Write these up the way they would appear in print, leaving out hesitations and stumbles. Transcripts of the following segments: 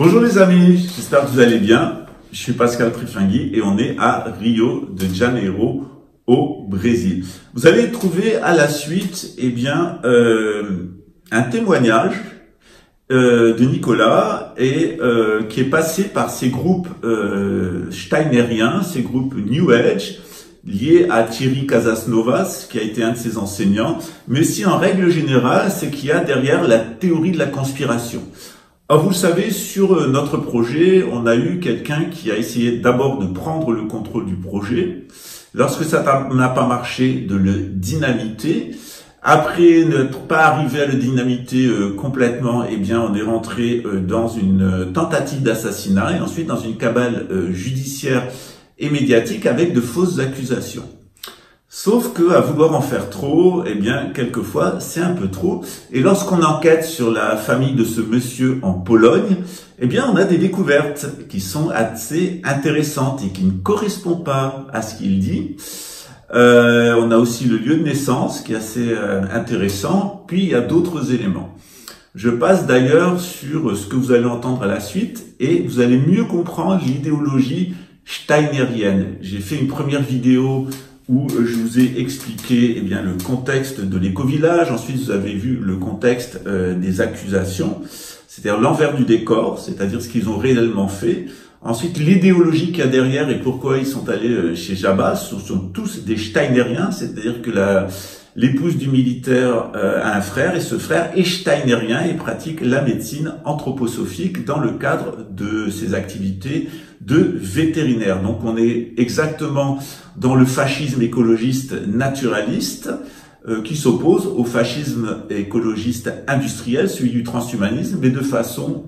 Bonjour les amis, j'espère que vous allez bien. Je suis Pascal Trifingui et on est à Rio de Janeiro au Brésil. Vous allez trouver à la suite un témoignage de Nicolas qui est passé par ces groupes steinériens, ces groupes New Age, liés à Thierry Casasnovas, qui a été un de ses enseignants, mais aussi en règle générale, c'est qu'il y a derrière la théorie de la conspiration. Alors vous le savez, sur notre projet, on a eu quelqu'un qui a essayé d'abord de prendre le contrôle du projet. Lorsque ça n'a pas marché, de le dynamiter. Après n'être pas arrivé à le dynamiter complètement, on est rentré dans une tentative d'assassinat et ensuite dans une cabale judiciaire et médiatique avec de fausses accusations. Sauf que à vouloir en faire trop, quelquefois c'est un peu trop. Et lorsqu'on enquête sur la famille de ce monsieur en Pologne, on a des découvertes qui sont assez intéressantes et qui ne correspondent pas à ce qu'il dit. On a aussi le lieu de naissance qui est assez intéressant. Puis il y a d'autres éléments. Je passe d'ailleurs sur ce que vous allez entendre à la suite et vous allez mieux comprendre l'idéologie steinérienne. J'ai fait une première vidéo où je vous ai expliqué le contexte de l'éco-village. Ensuite, vous avez vu le contexte des accusations, c'est-à-dire l'envers du décor, c'est-à-dire ce qu'ils ont réellement fait. Ensuite, l'idéologie qu'il y a derrière et pourquoi ils sont allés chez Jabba. Ce sont tous des steinériens, c'est-à-dire que l'épouse du militaire a un frère et ce frère est steinérien et pratique la médecine anthroposophique dans le cadre de ses activités de vétérinaire. Donc on est exactement dans le fascisme écologiste naturaliste qui s'oppose au fascisme écologiste industriel, celui du transhumanisme, mais de façon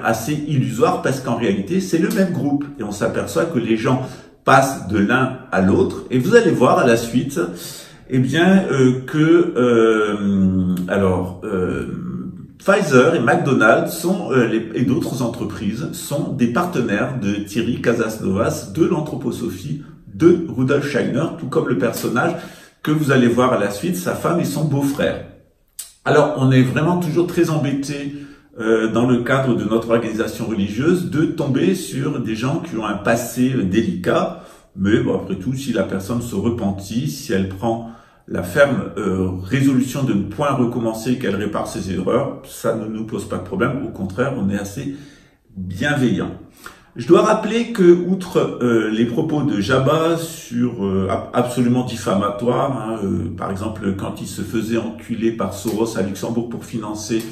assez illusoire parce qu'en réalité c'est le même groupe et on s'aperçoit que les gens passent de l'un à l'autre et vous allez voir à la suite Pfizer et McDonald's et d'autres entreprises sont des partenaires de Thierry Casasnovas, de l'anthroposophie de Rudolf Steiner, tout comme le personnage que vous allez voir à la suite, sa femme et son beau-frère. Alors, on est vraiment toujours très embêtés dans le cadre de notre organisation religieuse de tomber sur des gens qui ont un passé délicat, mais après tout, si la personne se repentit, si elle prend la ferme résolution de ne point recommencer, qu'elle répare ses erreurs, ça ne nous pose pas de problème. Au contraire, on est assez bienveillant. Je dois rappeler que, outre les propos de Jabba absolument diffamatoires, par exemple quand il se faisait enculer par Soros à Luxembourg pour financer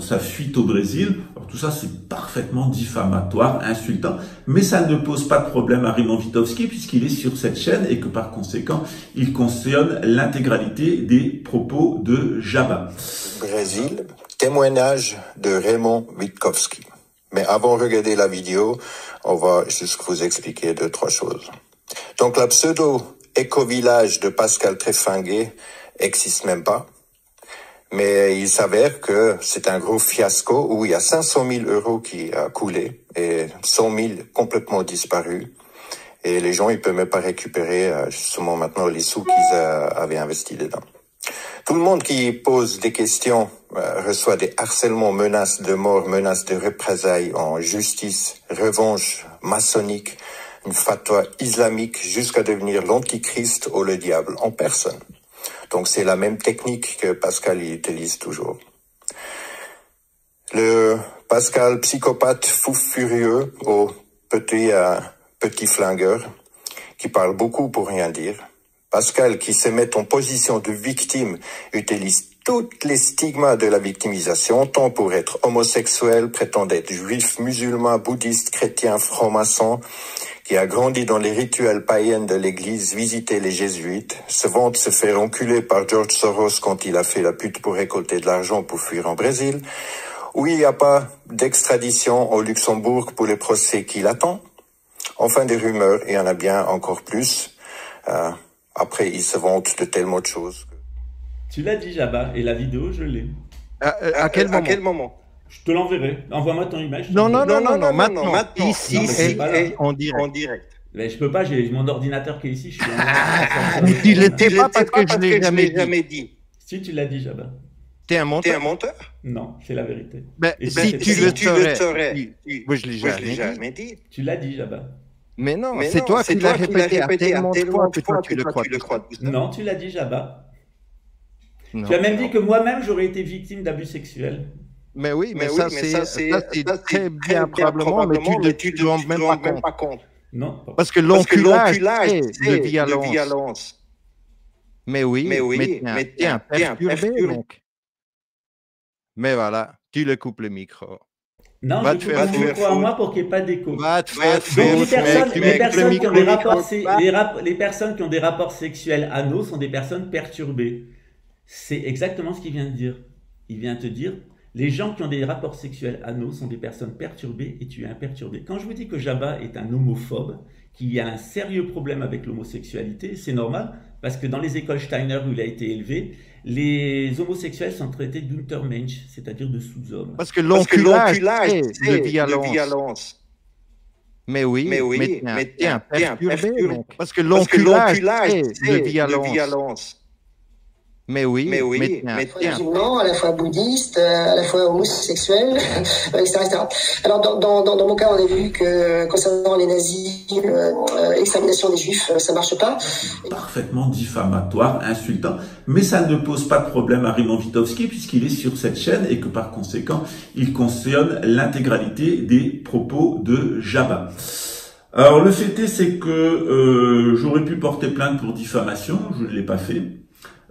sa fuite au Brésil. Alors, tout ça, c'est parfaitement diffamatoire, insultant, mais ça ne pose pas de problème à Raymond Witowski puisqu'il est sur cette chaîne et que par conséquent, il concerne l'intégralité des propos de Jabba. Brésil, témoignage de Raymond Witowski. Mais avant de regarder la vidéo, on va juste vous expliquer 2-3 choses. Donc, la pseudo-éco-village de Pascal Trifingui n'existe même pas. Mais il s'avère que c'est un gros fiasco où il y a 500 000 euros qui a coulé et 100 000 complètement disparus. Et les gens, ils peuvent même pas récupérer justement maintenant les sous qu'ils avaient investis dedans. Tout le monde qui pose des questions reçoit des harcèlements, menaces de mort, menaces de représailles en justice, revanche maçonnique, une fatwa islamique jusqu'à devenir l'antichrist ou le diable en personne. Donc c'est la même technique que Pascal utilise toujours. Le Pascal psychopathe fou furieux au petit flingueur qui parle beaucoup pour rien dire. Pascal qui se met en position de victime utilise toutes les stigmas de la victimisation, tant pour être homosexuel, prétend être juif, musulman, bouddhiste, chrétien, franc-maçon, qui a grandi dans les rituels païens de l'église, visité les jésuites, se vante se faire enculer par George Soros quand il a fait la pute pour récolter de l'argent pour fuir en Brésil, où il n'y a pas d'extradition au Luxembourg pour les procès qu'il attend. Enfin, des rumeurs, il y en a bien encore plus. Après, il se vante de tellement de choses. Tu l'as dit, Jabba, et la vidéo, je l'ai. À quel moment? Je te l'enverrai. Envoie-moi ton image. Non, maintenant. Ici, en direct. Mais je peux pas, j'ai mon ordinateur qui est ici. Mais tu l'étais pas parce que je l'ai jamais dit. Si, tu l'as dit, Jabba. T'es un T'es un menteur? menteur? Non, c'est la vérité. Ben, Et si tu Si le tu le saurais, saurais, moi je l'ai moi je l'ai jamais dit. jamais dit. Tu l'as dit, Jabba. Mais non, Mais c'est non, toi c'est qui l'as toi qui l'as répété à répété tellement de fois que toi tu le crois. tu le crois tout ça. Non, tu l'as dit, Jabba. Non. Tu as même dit que moi-même, j'aurais été victime d'abus sexuels. Mais oui, mais Mais oui, ça mais ça c'est c'est très bien probablement, mais tu te rends même pas compte. compte. Non. Parce que Parce que l'enculage, l'enculage, c'est c'est de violence. de violence. Mais oui, Mais t'es un t'es un perturbé, perturbé. mec. Mais voilà, tu le coupes le micro. Non, Va je te coupe faire mon foutre. micro à moi pour qu'il n'y ait pas d'écho. Va te Va faire te faire Donc foutre, foutre, mec. les personnes qui ont des rapports, micro. les personnes qui ont des rapports sexuels anaux sont des personnes perturbées. C'est exactement ce qu'il vient de dire. Il vient te dire, les gens qui ont des rapports sexuels anaux sont des personnes perturbées et tu es un perturbé. Quand je vous dis que Jabba est un homophobe, qu'il y a un sérieux problème avec l'homosexualité, c'est normal, parce que dans les écoles Steiner où il a été élevé, les homosexuels sont traités d'Untermensch, c'est-à-dire de sous-hommes. Parce que Parce que l'enculage, l'enculage, c'est de violence. violence. Mais oui, mais t'es un perturbé, perturbé. mec. Parce que Parce que l'enculage, l'enculage, c'est de violence. violence. Mais oui, mais t'es un musulman, à la fois bouddhiste, à la fois homosexuel, etc., etc. Alors dans mon cas, on a vu que concernant les nazis, l'extermination des juifs, ça marche pas. Parfaitement diffamatoire, insultant, mais ça ne pose pas de problème à Raymond Witowski puisqu'il est sur cette chaîne et que par conséquent, il cautionne l'intégralité des propos de Jabba. Alors le fait est, c'est que j'aurais pu porter plainte pour diffamation, je ne l'ai pas fait.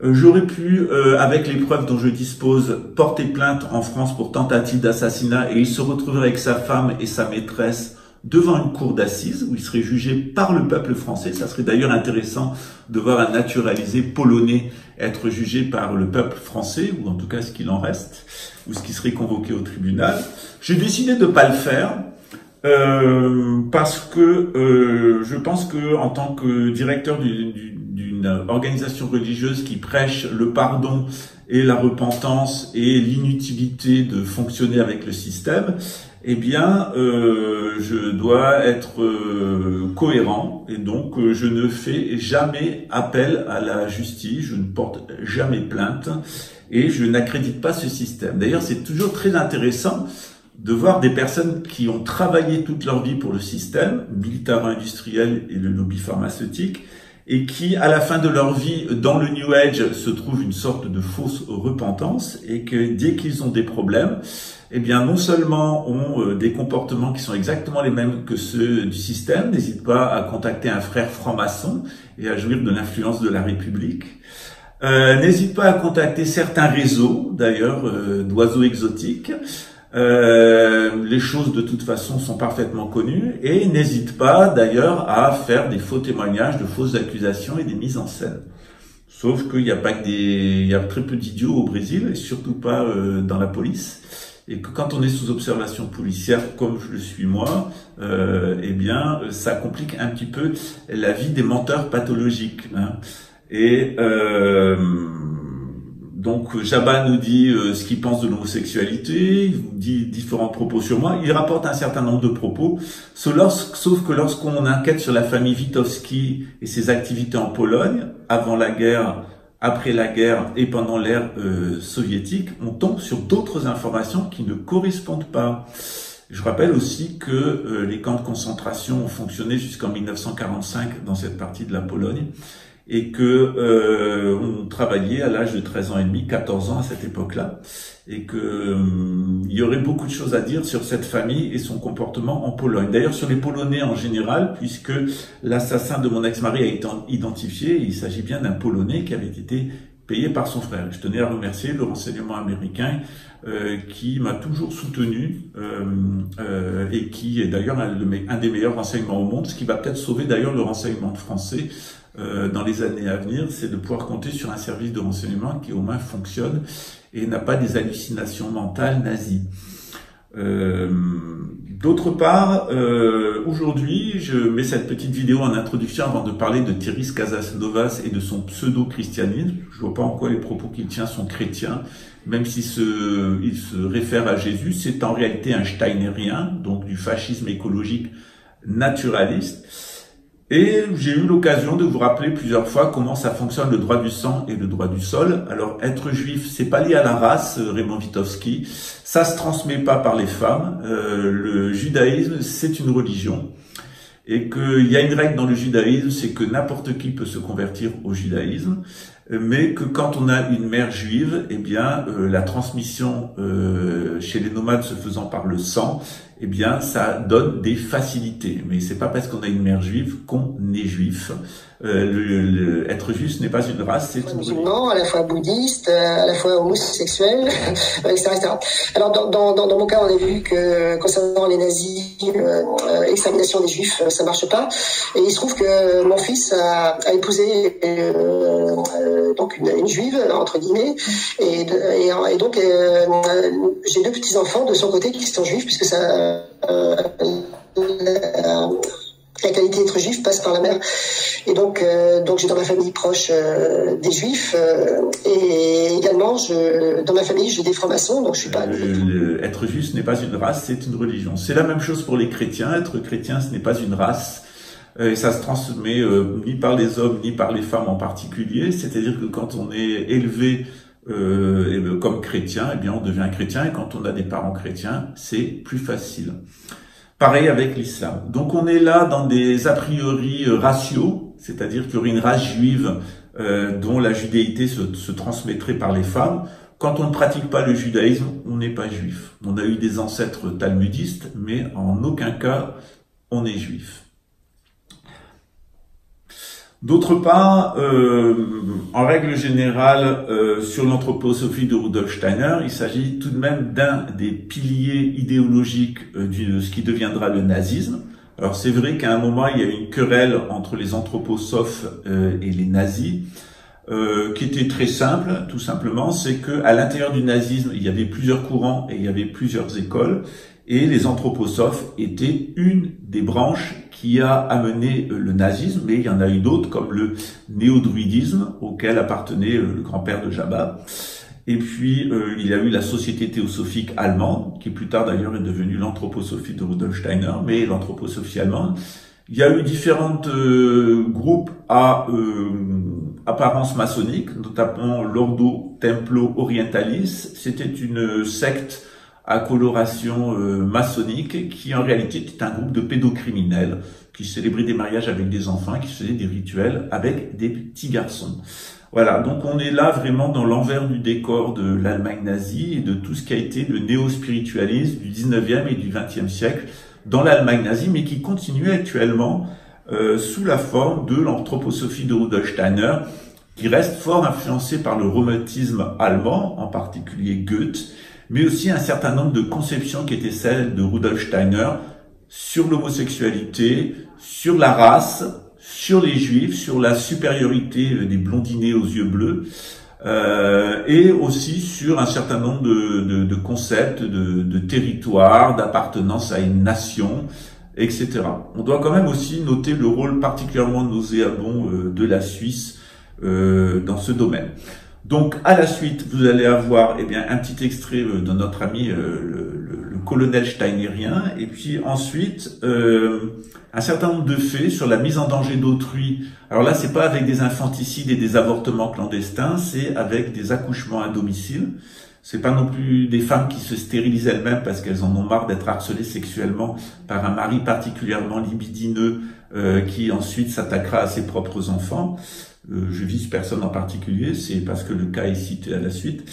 J'aurais pu, avec les preuves dont je dispose, porter plainte en France pour tentative d'assassinat et il se retrouverait avec sa femme et sa maîtresse devant une cour d'assises où il serait jugé par le peuple français. Ça serait d'ailleurs intéressant de voir un naturalisé polonais être jugé par le peuple français, ou en tout cas ce qu'il en reste, ou ce qui serait convoqué au tribunal. J'ai décidé de ne pas le faire. Parce que je pense que en tant que directeur d'une organisation religieuse qui prêche le pardon et la repentance et l'inutilité de fonctionner avec le système, eh bien, je dois être cohérent et donc je ne fais jamais appel à la justice, je ne porte jamais plainte et je n'accrédite pas ce système. D'ailleurs, c'est toujours très intéressant de voir des personnes qui ont travaillé toute leur vie pour le système militaro-industriel et le lobby pharmaceutique et qui, à la fin de leur vie, dans le New Age, se trouvent une sorte de fausse repentance et que dès qu'ils ont des problèmes, eh bien, non seulement ont des comportements qui sont exactement les mêmes que ceux du système, n'hésitent pas à contacter un frère franc-maçon et à jouir de l'influence de la République, n'hésitent pas à contacter certains réseaux, d'ailleurs, d'oiseaux exotiques. Les choses de toute façon sont parfaitement connues et n'hésite pas d'ailleurs à faire des faux témoignages, de fausses accusations et des mises en scène. Sauf qu'il n'y a pas que il y a très peu d'idiots au Brésil et surtout pas dans la police. Et que quand on est sous observation policière, comme je le suis moi, eh bien, ça complique un petit peu la vie des menteurs pathologiques. Hein. Et donc Jabba nous dit ce qu'il pense de l'homosexualité, il vous dit différents propos sur moi, il rapporte un certain nombre de propos, sauf que lorsqu'on enquête sur la famille Witowski et ses activités en Pologne, avant la guerre, après la guerre et pendant l'ère soviétique, on tombe sur d'autres informations qui ne correspondent pas. Je rappelle aussi que les camps de concentration ont fonctionné jusqu'en 1945 dans cette partie de la Pologne, et que on travaillait à l'âge de 13 ans et demi, 14 ans à cette époque-là, et que il y aurait beaucoup de choses à dire sur cette famille et son comportement en Pologne. D'ailleurs, sur les Polonais en général, puisque l'assassin de mon ex-mari a été identifié, il s'agit bien d'un Polonais qui avait été payé par son frère. Je tenais à remercier le renseignement américain qui m'a toujours soutenu et qui est d'ailleurs un des meilleurs renseignements au monde, ce qui va peut-être sauver d'ailleurs le renseignement français dans les années à venir, c'est de pouvoir compter sur un service de renseignement qui au moins fonctionne et n'a pas des hallucinations mentales nazies. D'autre part, aujourd'hui, je mets cette petite vidéo en introduction avant de parler de Thierry Casasnovas et de son pseudo-christianisme. Je vois pas en quoi les propos qu'il tient sont chrétiens, même s'il se réfère à Jésus. C'est en réalité un steinérien, donc du fascisme écologique naturaliste. Et j'ai eu l'occasion de vous rappeler plusieurs fois comment ça fonctionne le droit du sang et le droit du sol. Alors, être juif, c'est pas lié à la race, Raymond Witowski. Ça se transmet pas par les femmes. Le judaïsme, c'est une religion. Et qu'il y a une règle dans le judaïsme, c'est que n'importe qui peut se convertir au judaïsme, mais que quand on a une mère juive, eh bien, la transmission chez les nomades se faisant par le sang, eh bien, ça donne des facilités. Mais c'est pas parce qu'on a une mère juive qu'on est juif. Être juif, ce n'est pas une race, c'est une musulman, à la fois bouddhiste, à la fois homosexuel, etc., etc. Alors, dans mon cas, on a vu que concernant les nazis, l'extermination des juifs, ça marche pas. Et il se trouve que mon fils a épousé donc une juive, entre guillemets, et donc j'ai 2 petits-enfants de son côté qui sont juifs, puisque ça la qualité d'être juif passe par la mère. Et donc j'ai dans ma famille proche des juifs, et également dans ma famille j'ai des francs-maçons, donc je suis pas... Être juif, ce n'est pas une race, c'est une religion. C'est la même chose pour les chrétiens. Être chrétien, ce n'est pas une race. Et ça se transmet ni par les hommes, ni par les femmes en particulier. C'est-à-dire que quand on est élevé comme chrétien, eh bien on devient chrétien, et quand on a des parents chrétiens, c'est plus facile. Pareil avec l'islam. Donc on est là dans des a priori raciaux, c'est-à-dire qu'il y aurait une race juive dont la judéité se transmettrait par les femmes. Quand on ne pratique pas le judaïsme, on n'est pas juif. On a eu des ancêtres talmudistes, mais en aucun cas on est juif. D'autre part, en règle générale, sur l'anthroposophie de Rudolf Steiner, il s'agit tout de même d'un des piliers idéologiques de ce qui deviendra le nazisme. Alors c'est vrai qu'à un moment, il y a eu une querelle entre les anthroposophes et les nazis, qui était très simple, tout simplement, c'est que à l'intérieur du nazisme, il y avait plusieurs courants et il y avait plusieurs écoles, et les anthroposophes étaient une des branches qui a amené le nazisme, mais il y en a eu d'autres comme le néo-druidisme auquel appartenait le grand-père de Jabba. Et puis il y a eu la Société théosophique allemande, qui plus tard d'ailleurs est devenue l'anthroposophie de Rudolf Steiner, mais l'anthroposophie allemande. Il y a eu différents groupes à apparence maçonnique, notamment l'Ordo Templo Orientalis. C'était une secte à coloration maçonnique qui en réalité était un groupe de pédocriminels qui célébraient des mariages avec des enfants, qui faisaient des rituels avec des petits garçons. Voilà, donc on est là vraiment dans l'envers du décor de l'Allemagne nazie et de tout ce qui a été le néo-spiritualisme du 19e et du 20e siècle dans l'Allemagne nazie, mais qui continue actuellement sous la forme de l'anthroposophie de Rudolf Steiner, qui reste fort influencée par le romantisme allemand, en particulier Goethe, mais aussi un certain nombre de conceptions qui étaient celles de Rudolf Steiner sur l'homosexualité, sur la race, sur les juifs, sur la supériorité des blondinés aux yeux bleus, et aussi sur un certain nombre de concepts de territoire, d'appartenance à une nation, etc. On doit quand même aussi noter le rôle particulièrement nauséabond de la Suisse dans ce domaine. Donc, à la suite, vous allez avoir un petit extrait de notre ami le colonel steinerien, et puis ensuite un certain nombre de faits sur la mise en danger d'autrui. Alors là, c'est pas avec des infanticides et des avortements clandestins, c'est avec des accouchements à domicile. C'est pas non plus des femmes qui se stérilisent elles-mêmes parce qu'elles en ont marre d'être harcelées sexuellement par un mari particulièrement libidineux qui ensuite s'attaquera à ses propres enfants. Je vise personne en particulier, c'est parce que le cas est cité à la suite.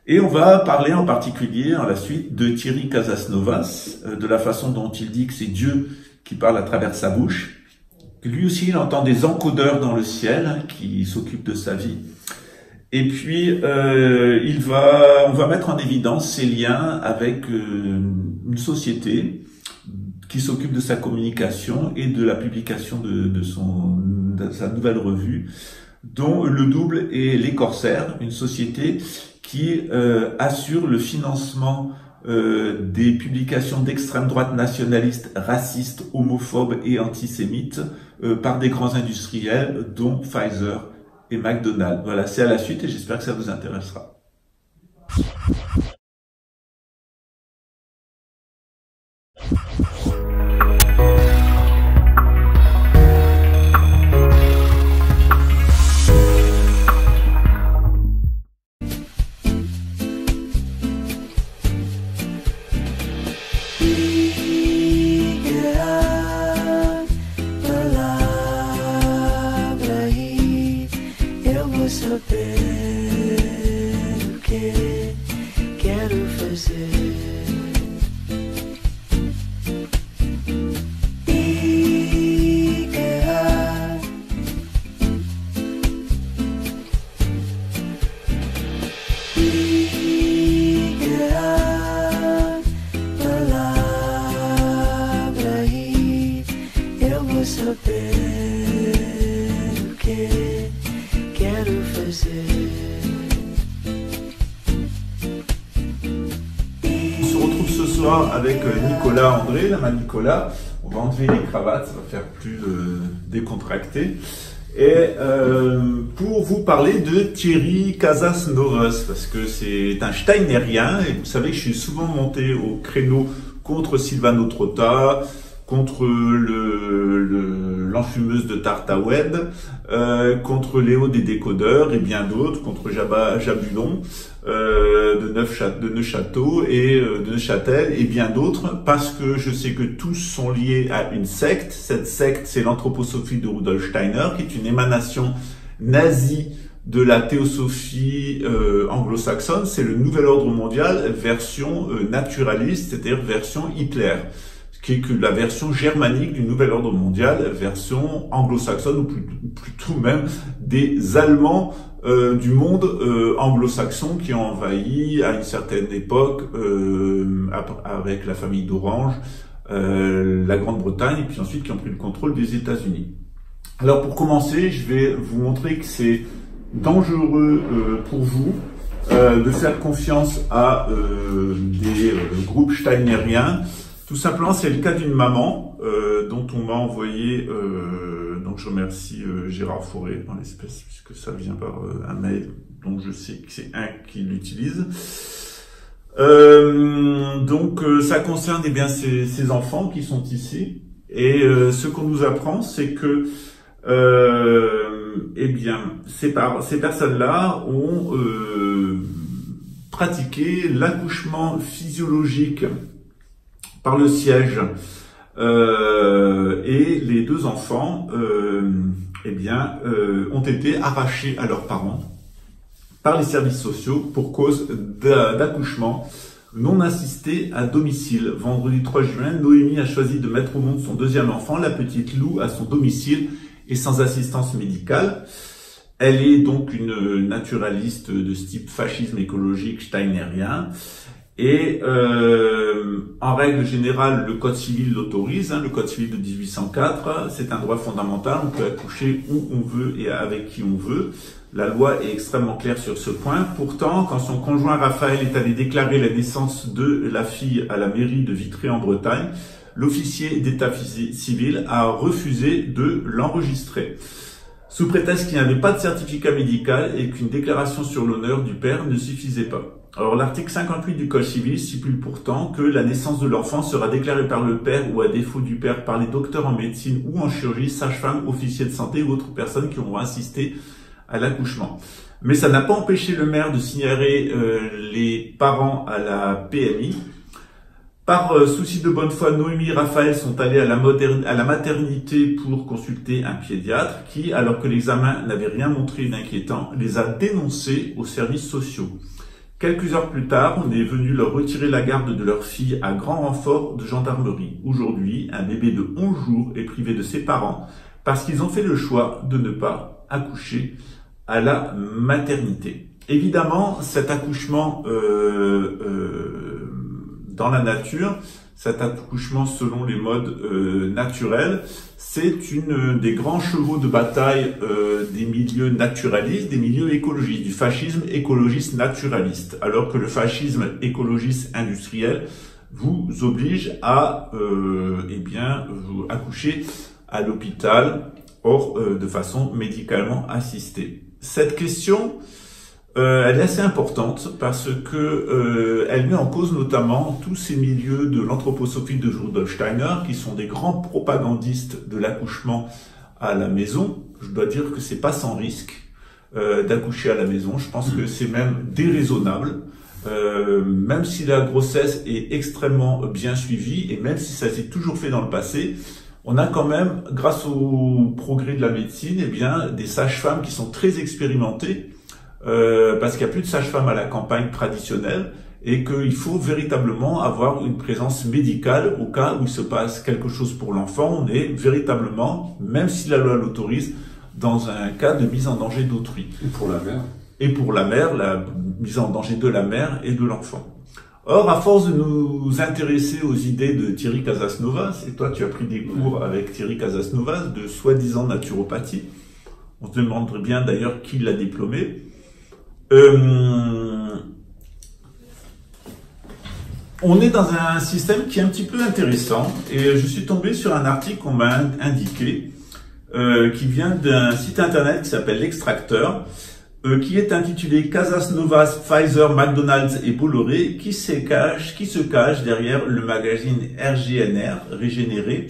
Et on va parler en particulier à la suite de Thierry Casasnovas, de la façon dont il dit que c'est Dieu qui parle à travers sa bouche. Lui aussi, il entend des encodeurs dans le ciel qui s'occupent de sa vie. Et puis, on va mettre en évidence ses liens avec une société qui s'occupe de sa communication et de la publication de sa nouvelle revue, dont le double est Les Corsaires, une société qui assure le financement des publications d'extrême droite nationalistes, racistes, homophobes et antisémites par des grands industriels, dont Pfizer et McDonald's. Voilà, c'est à la suite et j'espère que ça vous intéressera. saber o que quero fazer. E errar. E errar. Palavra e eu vou saber o que quero fazer. On se retrouve ce soir avec Nicolas André, la Nicolas. On va enlever les cravates, ça va faire plus décontracté. Et pour vous parler de Thierry Casasnovas, parce que c'est un Steinérien, et vous savez que je suis souvent monté au créneau contre Silvano Trotta, contre l'enfumeuse de Tartaweb, contre Léo des décodeurs et bien d'autres, contre Jabulon de Neuchâtel et de Neuchâtel et bien d'autres, parce que je sais que tous sont liés à une secte. Cette secte, c'est l'anthroposophie de Rudolf Steiner, qui est une émanation nazie de la théosophie anglo-saxonne. C'est le nouvel ordre mondial version naturaliste, c'est-à-dire version Hitler, qui est que la version germanique du nouvel ordre mondial, version anglo-saxonne, ou plutôt même des Allemands du monde anglo-saxon qui ont envahi à une certaine époque, avec la famille d'Orange, la Grande-Bretagne, et puis ensuite qui ont pris le contrôle des États-Unis. Alors pour commencer, je vais vous montrer que c'est dangereux pour vous de faire confiance à des groupes steinériens. Tout simplement, c'est le cas d'une maman dont on m'a envoyé, donc je remercie Gérard Fauré dans l'espèce, puisque ça vient par un mail, donc je sais que c'est un qui l'utilise. Donc ça concerne eh bien ces enfants qui sont ici, et ce qu'on nous apprend, c'est que eh bien ces personnes-là ont pratiqué l'accouchement physiologique par le siège, et les deux enfants eh bien, ont été arrachés à leurs parents par les services sociaux pour cause d'accouchement non assisté à domicile. Vendredi 3 juin, Noémie a choisi de mettre au monde son deuxième enfant, la petite Lou, à son domicile et sans assistance médicale. Elle est donc une naturaliste de ce type fascisme écologique steinérien. Et en règle générale, le Code civil l'autorise, le Code civil de 1804, c'est un droit fondamental, on peut accoucher où on veut et avec qui on veut. La loi est extrêmement claire sur ce point. Pourtant, quand son conjoint Raphaël est allé déclarer la naissance de la fille à la mairie de Vitré en Bretagne, l'officier d'état civil a refusé de l'enregistrer, sous prétexte qu'il n'y avait pas de certificat médical et qu'une déclaration sur l'honneur du père ne suffisait pas. Alors l'article 58 du Code civil stipule pourtant que la naissance de l'enfant sera déclarée par le père ou à défaut du père par les docteurs en médecine ou en chirurgie, sages-femmes, officiers de santé ou autres personnes qui auront assisté à l'accouchement. Mais ça n'a pas empêché le maire de signaler les parents à la PMI. Par souci de bonne foi, Noémie et Raphaël sont allés à la maternité pour consulter un pédiatre qui, alors que l'examen n'avait rien montré d'inquiétant, les a dénoncés aux services sociaux. Quelques heures plus tard, on est venu leur retirer la garde de leur fille à grand renfort de gendarmerie. Aujourd'hui, un bébé de 11 jours est privé de ses parents parce qu'ils ont fait le choix de ne pas accoucher à la maternité. Évidemment, cet accouchement dans la nature, cet accouchement selon les modes naturels, c'est une des grands chevaux de bataille des milieux naturalistes, des milieux écologistes, du fascisme écologiste naturaliste, alors que le fascisme écologiste industriel vous oblige à eh bien, vous accoucher à l'hôpital, or de façon médicalement assistée. Cette question, elle est assez importante parce que elle met en cause notamment tous ces milieux de l'anthroposophie de Rudolf Steiner qui sont des grands propagandistes de l'accouchement à la maison. Je dois dire que c'est pas sans risque d'accoucher à la maison. Je pense que c'est même déraisonnable, même si la grossesse est extrêmement bien suivie et même si ça s'est toujours fait dans le passé. on a quand même, grâce au progrès de la médecine, eh bien, des sages-femmes qui sont très expérimentées, parce qu'il n'y a plus de sages-femmes à la campagne traditionnelle, et qu'il faut véritablement avoir une présence médicale au cas où il se passe quelque chose pour l'enfant. On est véritablement, même si la loi l'autorise, dans un cas de mise en danger d'autrui. Et pour la mère. Et pour la mère, la mise en danger de la mère et de l'enfant. Or, à force de nous intéresser aux idées de Thierry Casasnovas, et toi tu as pris des cours avec Thierry Casasnovas de soi-disant naturopathie, on se demanderait bien d'ailleurs qui l'a diplômé, on est dans un système qui est un petit peu intéressant, et je suis tombé sur un article qu'on m'a indiqué, qui vient d'un site internet qui s'appelle L'Extracteur, qui est intitulé Casasnovas, Pfizer, McDonald's et Bolloré, qui se cache derrière le magazine RGNR, Régénéré,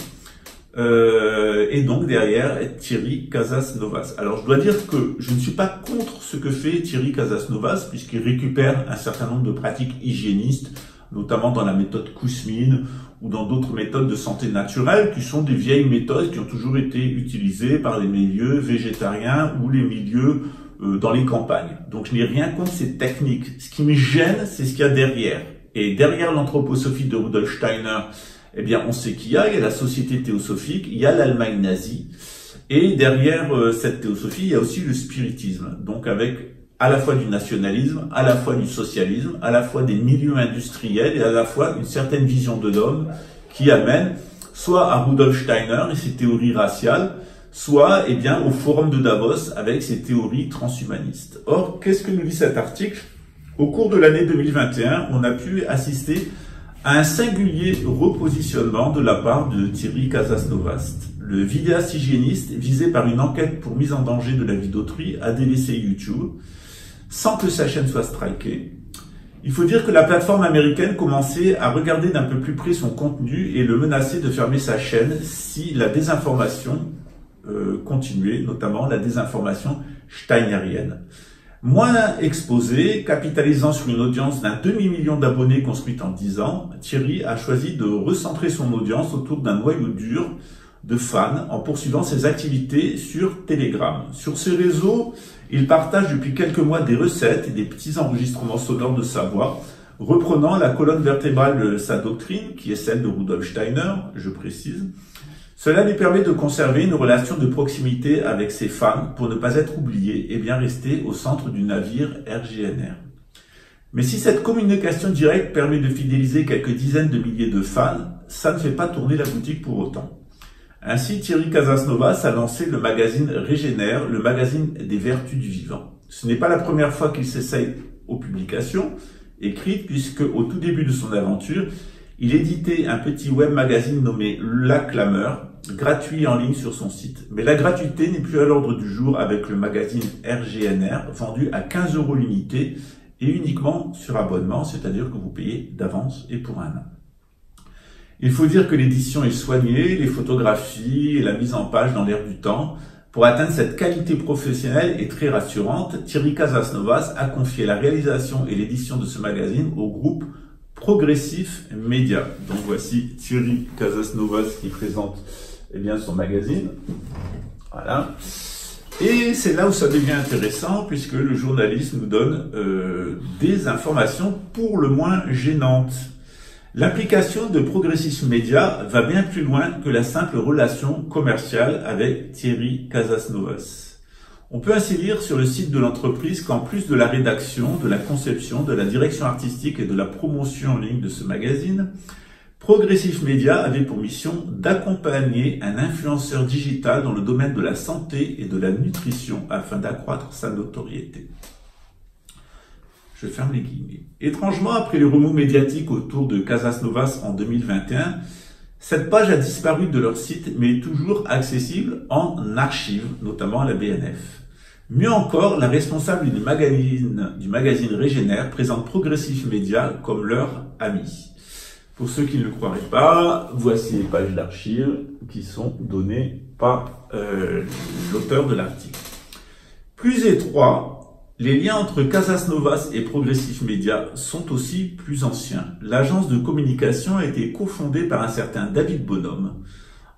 et donc derrière Thierry Casasnovas. Alors je dois dire que je ne suis pas contre ce que fait Thierry Casasnovas, puisqu'il récupère un certain nombre de pratiques hygiénistes, notamment dans la méthode Kousmine ou dans d'autres méthodes de santé naturelle, qui sont des vieilles méthodes qui ont toujours été utilisées par les milieux végétariens ou les milieux dans les campagnes. Donc je n'ai rien contre ces techniques. Ce qui me gêne, c'est ce qu'il y a derrière. Et derrière l'anthroposophie de Rudolf Steiner, eh bien on sait qu'il y a la société théosophique, il y a l'Allemagne nazie, et derrière cette théosophie, il y a aussi le spiritisme. Donc avec à la fois du nationalisme, à la fois du socialisme, à la fois des milieux industriels et à la fois une certaine vision de l'homme qui amène soit à Rudolf Steiner et ses théories raciales, soit eh bien au Forum de Davos avec ses théories transhumanistes. Or, qu'est-ce que nous dit cet article? Au cours de l'année 2021, on a pu assister à un singulier repositionnement de la part de Thierry Casasnovas. Le vidéaste hygiéniste, visé par une enquête pour mise en danger de la vie d'autrui, a délaissé YouTube, sans que sa chaîne soit strikée. Il faut dire que la plateforme américaine commençait à regarder d'un peu plus près son contenu et le menaçait de fermer sa chaîne si la désinformation continuait, notamment la désinformation steinerienne. Moins exposé, capitalisant sur une audience d'un demi-million d'abonnés construite en 10 ans, Thierry a choisi de recentrer son audience autour d'un noyau dur de fans en poursuivant ses activités sur Telegram. Sur ce réseau, il partage depuis quelques mois des recettes et des petits enregistrements sonores de sa voix, reprenant la colonne vertébrale de sa doctrine, qui est celle de Rudolf Steiner, je précise. Cela lui permet de conserver une relation de proximité avec ses fans pour ne pas être oublié et bien rester au centre du navire RGNR. Mais si cette communication directe permet de fidéliser quelques dizaines de milliers de fans, ça ne fait pas tourner la boutique pour autant. Ainsi, Thierry Casasnovas a lancé le magazine Régénère, le magazine des vertus du vivant. Ce n'est pas la première fois qu'il s'essaye aux publications écrites, puisque au tout début de son aventure, il éditait un petit web magazine nommé La Clameur, gratuit en ligne sur son site. Mais la gratuité n'est plus à l'ordre du jour avec le magazine RGNR, vendu à 15 € l'unité et uniquement sur abonnement, c'est-à-dire que vous payez d'avance et pour un an. Il faut dire que l'édition est soignée, les photographies et la mise en page dans l'air du temps. Pour atteindre cette qualité professionnelle et très rassurante, Thierry Casasnovas a confié la réalisation et l'édition de ce magazine au groupe Progressif Média. Donc voici Thierry Casasnovas qui présente eh bien, son magazine. Voilà. Et c'est là où ça devient intéressant puisque le journaliste nous donne des informations pour le moins gênantes. L'application de Progressif Média va bien plus loin que la simple relation commerciale avec Thierry Casasnovas. On peut ainsi lire sur le site de l'entreprise qu'en plus de la rédaction, de la conception, de la direction artistique et de la promotion en ligne de ce magazine, Progressif Média avait pour mission d'accompagner un influenceur digital dans le domaine de la santé et de la nutrition afin d'accroître sa notoriété. Je ferme les guillemets. Étrangement, après les remous médiatiques autour de Casasnovas en 2021, cette page a disparu de leur site, mais est toujours accessible en archive, notamment à la BNF. Mieux encore, la responsable du magazine Régénère présente Progressif Média comme leur ami. Pour ceux qui ne le croiraient pas, voici les pages d'archives qui sont données par l'auteur de l'article. Plus étroit, les liens entre Casasnovas et Progressif Média sont aussi plus anciens. L'agence de communication a été cofondée par un certain David Bonhomme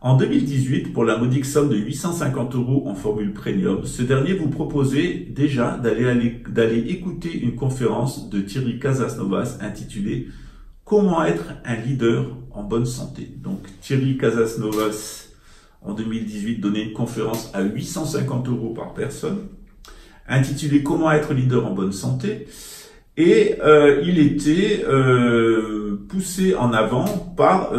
En 2018, pour la modique somme de 850 € en formule premium, ce dernier vous proposait déjà d'aller écouter une conférence de Thierry Casasnovas intitulée « Comment être un leader en bonne santé ». Donc Thierry Casasnovas, en 2018, donnait une conférence à 850 € par personne, intitulée « Comment être leader en bonne santé ». Et il était poussé en avant par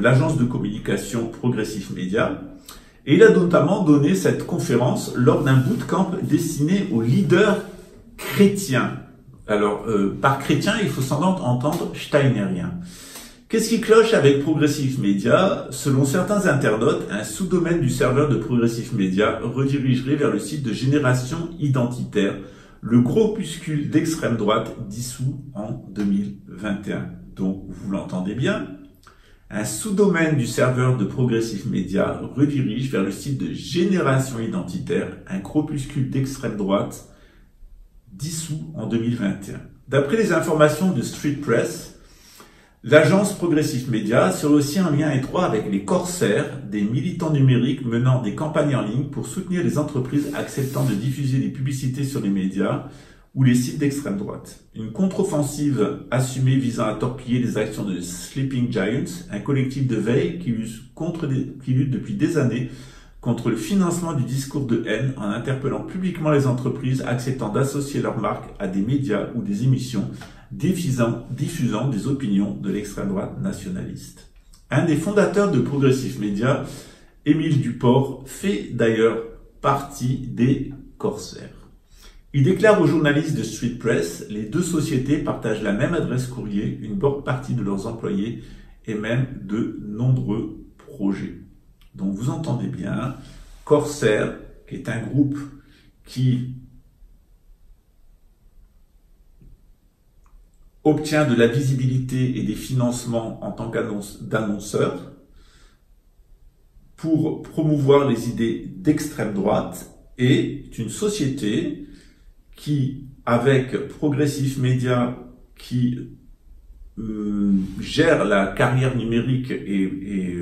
l'agence de communication Progressif Média. Et il a notamment donné cette conférence lors d'un bootcamp destiné aux leaders chrétiens. Alors, par chrétien, il faut sans doute entendre steinérien. Qu'est-ce qui cloche avec Progressif Média? Selon certains internautes, un sous-domaine du serveur de Progressif Média redirigerait vers le site de Génération Identitaire, le groupuscule d'extrême droite dissous en 2021. Donc, vous l'entendez bien, un sous-domaine du serveur de Progressif Média redirige vers le site de Génération Identitaire, un groupuscule d'extrême droite dissous en 2021. D'après les informations de Street Press, l'agence Progressif Média serait aussi en lien étroit avec les corsaires, des militants numériques menant des campagnes en ligne pour soutenir les entreprises acceptant de diffuser des publicités sur les médias ou les sites d'extrême droite. Une contre-offensive assumée visant à torpiller les actions de Sleeping Giants, un collectif de veille qui lutte depuis des années contre le financement du discours de haine en interpellant publiquement les entreprises acceptant d'associer leur marque à des médias ou des émissions diffusant des opinions de l'extrême droite nationaliste. Un des fondateurs de Progressif Média, Émile Duport, fait d'ailleurs partie des corsaires. Il déclare aux journalistes de Street Press, les deux sociétés partagent la même adresse courrier, une bonne partie de leurs employés et même de nombreux projets. Donc vous entendez bien, Corsair, qui est un groupe qui obtient de la visibilité et des financements en tant qu'annonceur pour promouvoir les idées d'extrême droite, est une société qui, avec Progressif Média, qui gère la carrière numérique et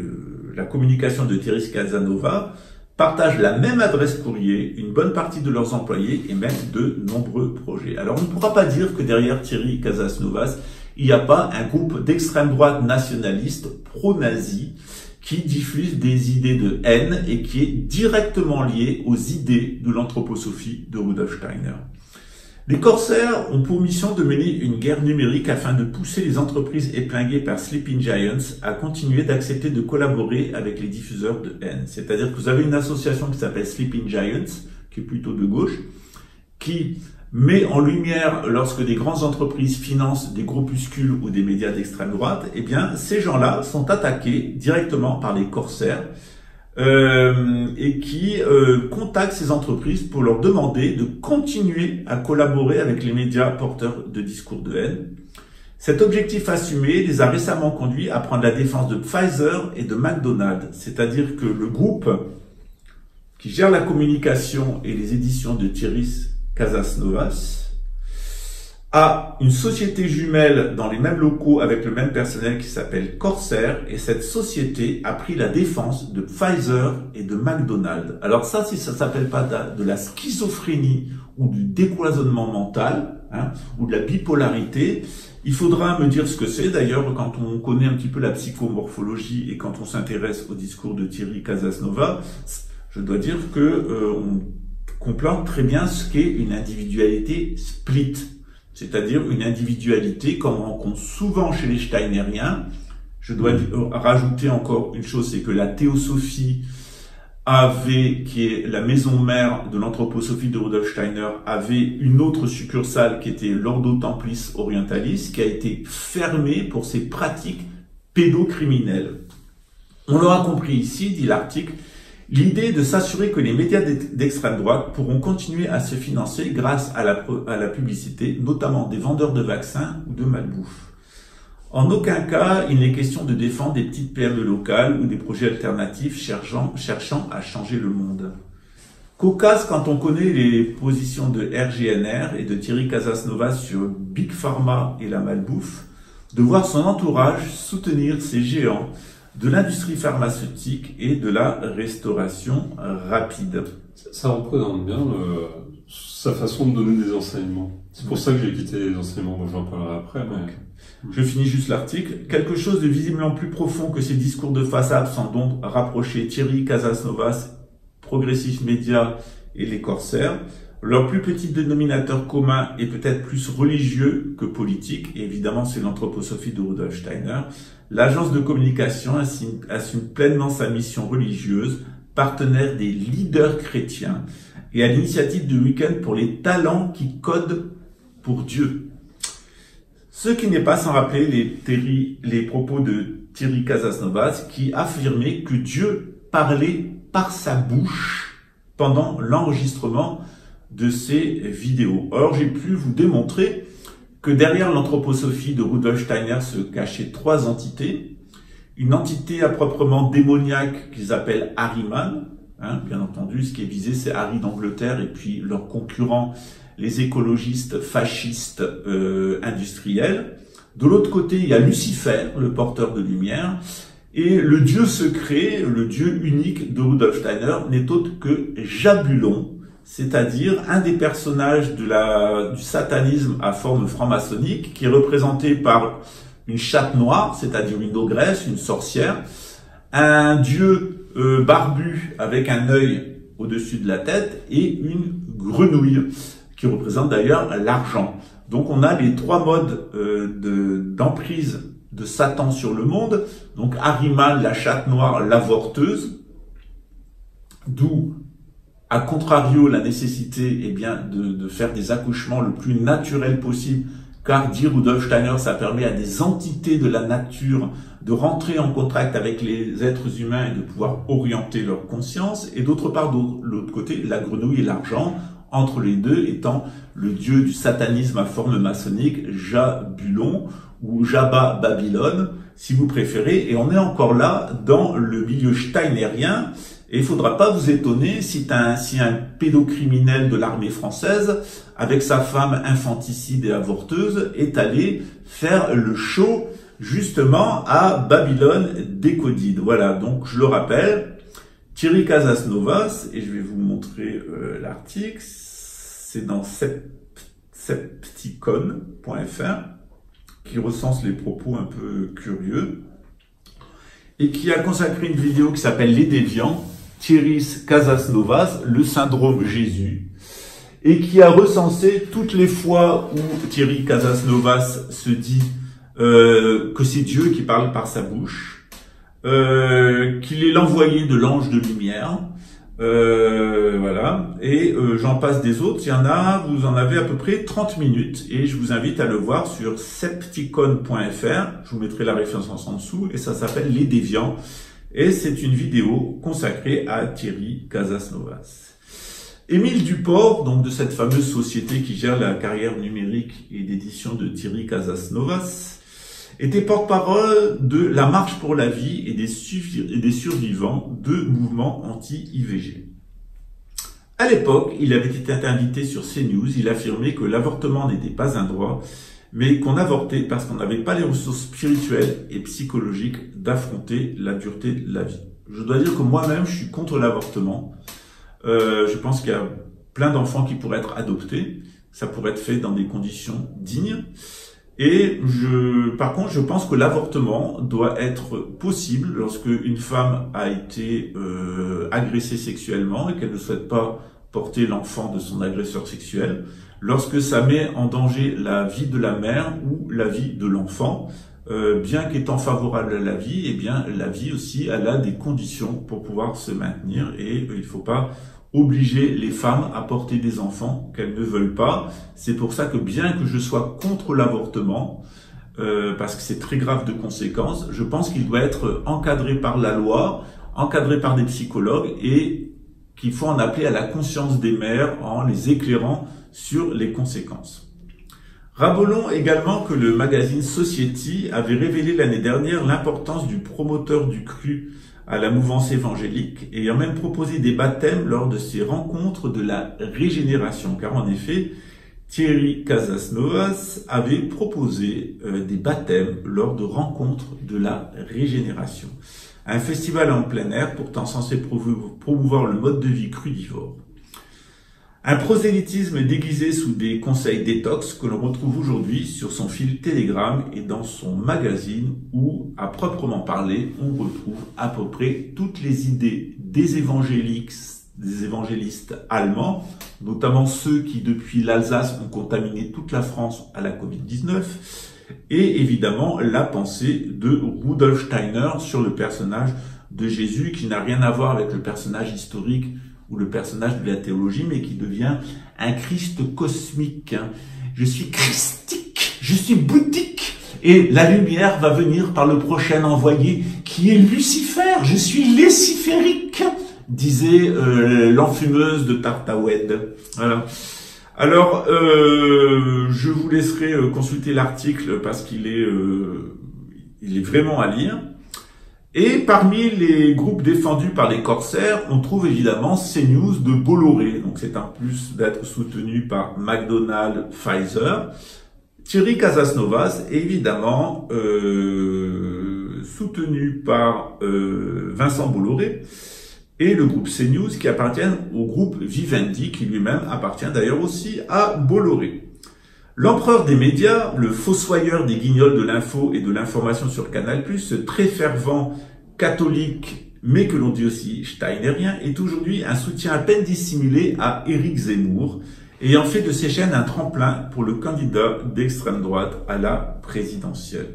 la communication de Thierry Casanova, partagent la même adresse courrier, une bonne partie de leurs employés et même de nombreux projets. Alors on ne pourra pas dire que derrière Thierry Casasnovas, il n'y a pas un groupe d'extrême droite nationaliste pro-nazi qui diffuse des idées de haine et qui est directement lié aux idées de l'anthroposophie de Rudolf Steiner. Les corsaires ont pour mission de mener une guerre numérique afin de pousser les entreprises épinglées par Sleeping Giants à continuer d'accepter de collaborer avec les diffuseurs de haine. C'est-à-dire que vous avez une association qui s'appelle Sleeping Giants, qui est plutôt de gauche, qui met en lumière, lorsque des grandes entreprises financent des groupuscules ou des médias d'extrême droite, eh bien, ces gens-là sont attaqués directement par les corsaires, et qui contactent ces entreprises pour leur demander de continuer à collaborer avec les médias porteurs de discours de haine. Cet objectif assumé les a récemment conduits à prendre la défense de Pfizer et de McDonald's, c'est-à-dire que le groupe qui gère la communication et les éditions de Thierry Casasnovas a une société jumelle dans les mêmes locaux avec le même personnel qui s'appelle Corsair, et cette société a pris la défense de Pfizer et de McDonald's. Alors ça, si ça s'appelle pas de la schizophrénie ou du décloisonnement mental, ou de la bipolarité, il faudra me dire ce que c'est. D'ailleurs, quand on connaît un petit peu la psychomorphologie et quand on s'intéresse au discours de Thierry Casasnovas, je dois dire que on comprend très bien ce qu'est une individualité split. C'est-à-dire une individualité comme on rencontre souvent chez les steinériens. Je dois rajouter encore une chose, c'est que la théosophie qui est la maison mère de l'anthroposophie de Rudolf Steiner, avait une autre succursale qui était l'Ordo Templis Orientalis, qui a été fermée pour ses pratiques pédocriminelles. On l'aura compris ici, dit l'article, l'idée de s'assurer que les médias d'extrême droite pourront continuer à se financer grâce à la publicité, notamment des vendeurs de vaccins ou de malbouffe. En aucun cas, il n'est question de défendre des petites PME locales ou des projets alternatifs cherchant à changer le monde. Cocasse quand on connaît les positions de RGNR et de Thierry Casasnovas sur Big Pharma et la malbouffe, de voir son entourage soutenir ces géants de l'industrie pharmaceutique et de la restauration rapide. Ça représente bien sa façon de donner des enseignements. C'est pour ça que j'ai quitté les enseignements, moi j'en parlerai après. Mais... Je finis juste l'article. Quelque chose de visiblement plus profond que ces discours de façade sans donc rapprocher Thierry Casasnovas, Progressif Média et les Corsaires. Leur plus petit dénominateur commun est peut-être plus religieux que politique, et évidemment c'est l'anthroposophie de Rudolf Steiner. L'agence de communication assume pleinement sa mission religieuse, partenaire des leaders chrétiens, et à l'initiative du week-end pour les talents qui codent pour Dieu. Ce qui n'est pas sans rappeler les propos de Thierry Casasnovas qui affirmait que Dieu parlait par sa bouche pendant l'enregistrement de ces vidéos. Or, j'ai pu vous démontrer que derrière l'anthroposophie de Rudolf Steiner se cachaient 3 entités. Une entité à proprement démoniaque qu'ils appellent Ahriman, bien entendu, ce qui est visé c'est Harry d'Angleterre et puis leurs concurrents, les écologistes fascistes industriels. De l'autre côté, il y a Lucifer, le porteur de lumière, et le dieu secret, le dieu unique de Rudolf Steiner n'est autre que Jabulon, c'est-à-dire un des personnages du satanisme à forme franc-maçonnique, qui est représenté par une chatte noire, c'est-à-dire une ogresse, une sorcière, un dieu barbu avec un œil au-dessus de la tête et une grenouille, qui représente d'ailleurs l'argent. Donc on a les 3 modes d'emprise de Satan sur le monde. Donc Ahriman, la chatte noire, l'avorteuse, d'où à contrario la nécessité de faire des accouchements le plus naturel possible, car dit Rudolf Steiner, ça permet à des entités de la nature de rentrer en contact avec les êtres humains et de pouvoir orienter leur conscience. Et d'autre part, de l'autre côté, la grenouille et l'argent, entre les deux étant le dieu du satanisme à forme maçonnique, Jabulon, ou Jabba Babylone, si vous préférez. Et on est encore là dans le milieu steinérien. Et il faudra pas vous étonner si un pédocriminel de l'armée française, avec sa femme infanticide et avorteuse, est allé faire le show justement à Babylone Decoded. Voilà, donc je le rappelle, Thierry Casasnovas, et je vais vous montrer l'article, c'est dans septicon.fr, qui recense les propos un peu curieux, et qui a consacré une vidéo qui s'appelle « Les déviants », Thierry Casasnovas, le syndrome Jésus, et qui a recensé toutes les fois où Thierry Casasnovas se dit que c'est Dieu qui parle par sa bouche, qu'il est l'envoyé de l'ange de lumière, voilà, et j'en passe des autres, il y en a, vous en avez à peu près 30 minutes, et je vous invite à le voir sur septicon.fr, je vous mettrai la référence en dessous, et ça s'appelle « Les déviants ». Et c'est une vidéo consacrée à Thierry Casasnovas. Émile Duport, donc de cette fameuse société qui gère la carrière numérique et d'édition de Thierry Casasnovas, était porte-parole de la Marche pour la vie et des survivants de mouvements anti-IVG. À l'époque, il avait été invité sur CNews, il affirmait que l'avortement n'était pas un droit, mais qu'on avortait parce qu'on n'avait pas les ressources spirituelles et psychologiques d'affronter la dureté de la vie. Je dois dire que moi-même, je suis contre l'avortement. Je pense qu'il y a plein d'enfants qui pourraient être adoptés. Ça pourrait être fait dans des conditions dignes. Et par contre, je pense que l'avortement doit être possible lorsque une femme a été agressée sexuellement et qu'elle ne souhaite pas porter l'enfant de son agresseur sexuel, lorsque ça met en danger la vie de la mère ou la vie de l'enfant, bien qu'étant favorable à la vie, eh bien la vie aussi, elle a des conditions pour pouvoir se maintenir et il ne faut pas obliger les femmes à porter des enfants qu'elles ne veulent pas. C'est pour ça que bien que je sois contre l'avortement, parce que c'est très grave de conséquences, je pense qu'il doit être encadré par la loi, encadré par des psychologues et qu'il faut en appeler à la conscience des mères en les éclairant sur les conséquences. Rappelons également que le magazine Society avait révélé l'année dernière l'importance du promoteur du cru à la mouvance évangélique, ayant même proposé des baptêmes lors de ces rencontres de la régénération, car en effet, Thierry Casasnovas avait proposé des baptêmes lors de rencontres de la régénération. Un festival en plein air pourtant censé promouvoir le mode de vie crudivore. Un prosélytisme déguisé sous des conseils détox que l'on retrouve aujourd'hui sur son fil Telegram et dans son magazine où, à proprement parler, on retrouve à peu près toutes les idées des évangélistes allemands, notamment ceux qui, depuis l'Alsace, ont contaminé toute la France à la Covid-19, et évidemment la pensée de Rudolf Steiner sur le personnage de Jésus, qui n'a rien à voir avec le personnage historique ou le personnage de la théologie, mais qui devient un Christ cosmique. Je suis christique, je suis bouddhique, et la lumière va venir par le prochain envoyé, qui est Lucifer, je suis léciférique, disait l'enfumeuse de Tartaoued. Voilà. Alors, je vous laisserai consulter l'article parce qu'il est vraiment à lire. Et parmi les groupes défendus par les corsaires, on trouve évidemment CNews de Bolloré. Donc c'est en plus d'être soutenu par McDonald's, Pfizer. Thierry Casasnovas est évidemment soutenu par Vincent Bolloré et le groupe CNews qui appartiennent au groupe Vivendi, qui lui-même appartient d'ailleurs aussi à Bolloré. L'empereur des médias, le fossoyeur des guignols de l'info et de l'information sur Canal+, ce très fervent catholique, mais que l'on dit aussi steinérien, est aujourd'hui un soutien à peine dissimulé à Éric Zemmour, ayant fait de ces chaînes un tremplin pour le candidat d'extrême droite à la présidentielle.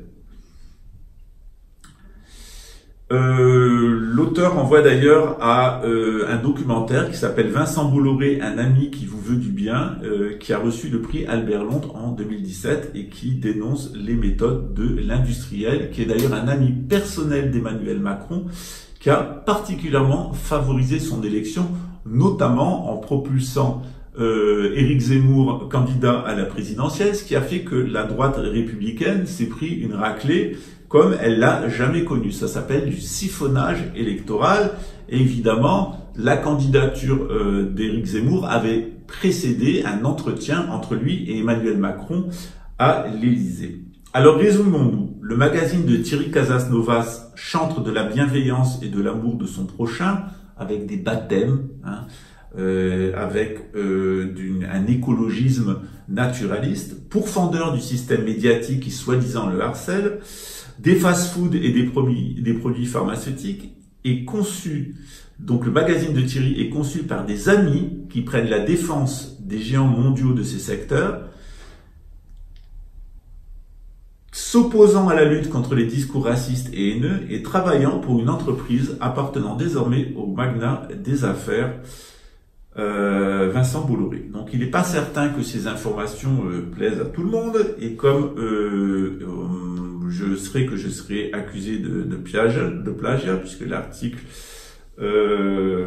L'auteur envoie d'ailleurs à un documentaire qui s'appelle Vincent Bolloré, un ami qui vous veut du bien, qui a reçu le prix Albert Londres en 2017 et qui dénonce les méthodes de l'industriel, qui est d'ailleurs un ami personnel d'Emmanuel Macron, qui a particulièrement favorisé son élection, notamment en propulsant Éric Zemmour candidat à la présidentielle, ce qui a fait que la droite républicaine s'est pris une raclée comme elle l'a jamais connu. Ça s'appelle du siphonnage électoral. Et évidemment, la candidature d'Éric Zemmour avait précédé un entretien entre lui et Emmanuel Macron à l'Élysée. Alors résumons-nous. Le magazine de Thierry Casasnovas chante de la bienveillance et de l'amour de son prochain, avec des baptêmes, avec un écologisme naturaliste, pourfendeur du système médiatique qui soi-disant le harcèle, des fast-foods et des produits pharmaceutiques, est conçu, donc le magazine de Thierry est conçu par des amis qui prennent la défense des géants mondiaux de ces secteurs, s'opposant à la lutte contre les discours racistes et haineux et travaillant pour une entreprise appartenant désormais au magnat des affaires Vincent Bolloré. Donc il n'est pas certain que ces informations plaisent à tout le monde, et comme je serai accusé de plagiat, puisque l'article on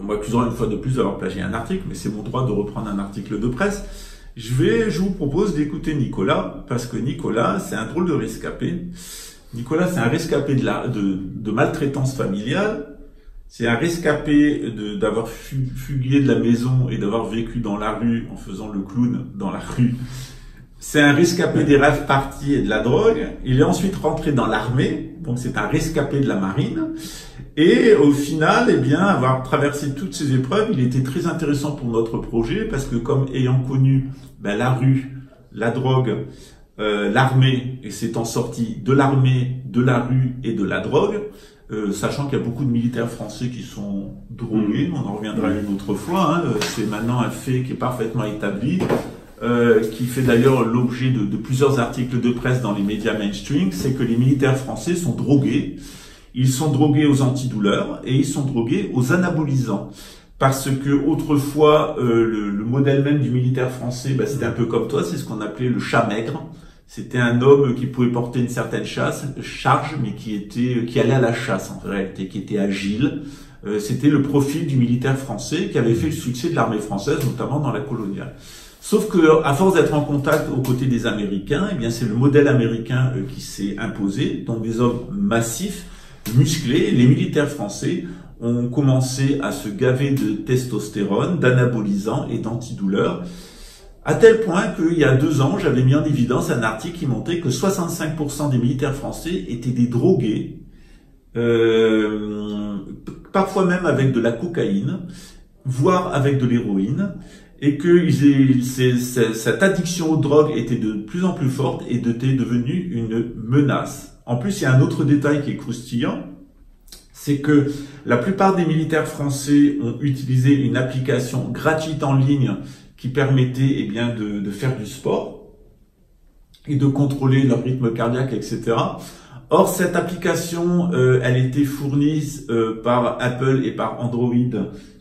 m'accusera une fois de plus d'avoir plagié un article, mais c'est mon droit de reprendre un article de presse. Je vous propose d'écouter Nicolas, parce que Nicolas, c'est un drôle de rescapé. Nicolas, c'est un rescapé de maltraitance familiale. C'est un rescapé d'avoir fugué de la maison et d'avoir vécu dans la rue en faisant le clown dans la rue. C'est un rescapé des rêves parties et de la drogue. Il est ensuite rentré dans l'armée, donc c'est un rescapé de la marine. Et au final, eh bien, avoir traversé toutes ces épreuves, il était très intéressant pour notre projet, parce que comme ayant connu la rue, la drogue, l'armée, et s'étant sorti de l'armée, de la rue et de la drogue, sachant qu'il y a beaucoup de militaires français qui sont drogués, on en reviendra une autre fois, c'est maintenant un fait qui est parfaitement établi, qui fait d'ailleurs l'objet de plusieurs articles de presse dans les médias mainstream, c'est que les militaires français sont drogués. Ils sont drogués aux antidouleurs et ils sont drogués aux anabolisants. Parce que autrefois, le modèle même du militaire français, c'était un peu comme toi, c'est ce qu'on appelait le chat maigre. C'était un homme qui pouvait porter une certaine charge, mais qui allait à la chasse en réalité, qui était agile. C'était le profil du militaire français qui avait fait le succès de l'armée française, notamment dans la coloniale. Sauf que, à force d'être en contact aux côtés des Américains, eh bien, c'est le modèle américain qui s'est imposé, donc des hommes massifs, musclés. Les militaires français ont commencé à se gaver de testostérone, d'anabolisants et d'antidouleurs, à tel point qu'il y a 2 ans, j'avais mis en évidence un article qui montrait que 65% des militaires français étaient des drogués, parfois même avec de la cocaïne, voire avec de l'héroïne, et que cette addiction aux drogues était de plus en plus forte et était devenue une menace. En plus, il y a un autre détail qui est croustillant, c'est que la plupart des militaires français ont utilisé une application gratuite en ligne qui permettait eh bien, de faire du sport et de contrôler leur rythme cardiaque, etc. Or, cette application, elle était fournie par Apple et par Android